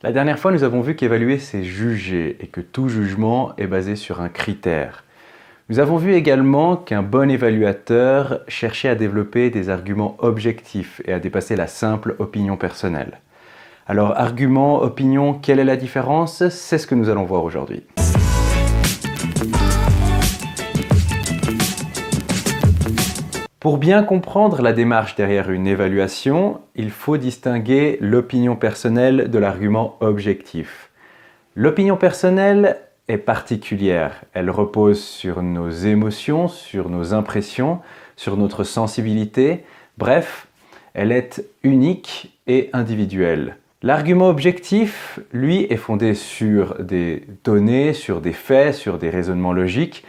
La dernière fois, nous avons vu qu'évaluer, c'est juger et que tout jugement est basé sur un critère. Nous avons vu également qu'un bon évaluateur cherchait à développer des arguments objectifs et à dépasser la simple opinion personnelle. Alors, argument, opinion, quelle est la différence? C'est ce que nous allons voir aujourd'hui. Pour bien comprendre la démarche derrière une évaluation, il faut distinguer l'opinion personnelle de l'argument objectif. L'opinion personnelle est particulière. Elle repose sur nos émotions, sur nos impressions, sur notre sensibilité. Bref, elle est unique et individuelle. L'argument objectif, lui, est fondé sur des données, sur des faits, sur des raisonnements logiques,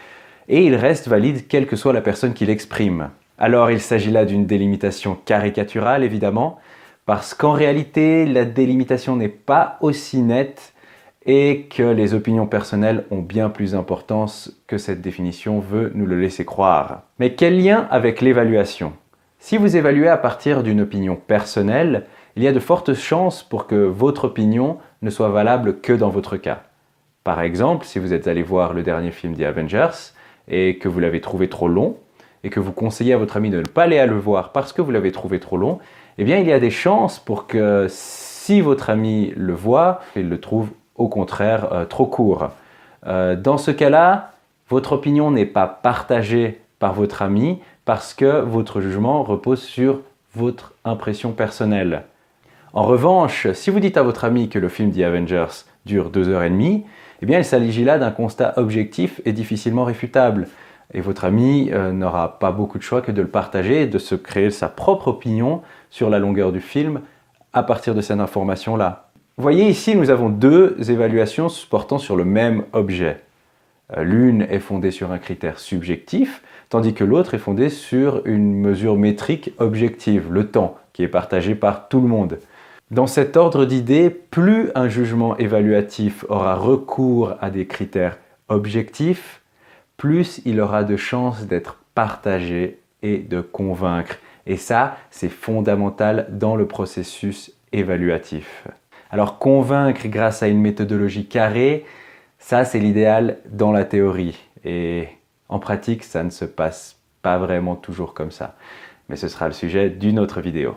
et il reste valide quelle que soit la personne qui l'exprime. Alors il s'agit là d'une délimitation caricaturale évidemment, parce qu'en réalité la délimitation n'est pas aussi nette et que les opinions personnelles ont bien plus d'importance que cette définition veut nous le laisser croire. Mais quel lien avec l'évaluation? Si vous évaluez à partir d'une opinion personnelle, il y a de fortes chances pour que votre opinion ne soit valable que dans votre cas. Par exemple, si vous êtes allé voir le dernier film The Avengers et que vous l'avez trouvé trop long, et que vous conseillez à votre ami de ne pas aller le voir parce que vous l'avez trouvé trop long, eh bien il y a des chances pour que si votre ami le voit, il le trouve au contraire trop court. Dans ce cas-là, votre opinion n'est pas partagée par votre ami parce que votre jugement repose sur votre impression personnelle. En revanche, si vous dites à votre ami que le film The Avengers dure 2h30, eh bien il s'agit là d'un constat objectif et difficilement réfutable. Et votre ami n'aura pas beaucoup de choix que de le partager et de se créer sa propre opinion sur la longueur du film à partir de cette information-là. Vous voyez ici, nous avons deux évaluations portant sur le même objet. L'une est fondée sur un critère subjectif, tandis que l'autre est fondée sur une mesure métrique objective, le temps, qui est partagé par tout le monde. Dans cet ordre d'idées, plus un jugement évaluatif aura recours à des critères objectifs, plus il aura de chances d'être partagé et de convaincre. Et ça, c'est fondamental dans le processus évaluatif. Alors convaincre grâce à une méthodologie carrée, ça c'est l'idéal dans la théorie. Et en pratique, ça ne se passe pas vraiment toujours comme ça. Mais ce sera le sujet d'une autre vidéo.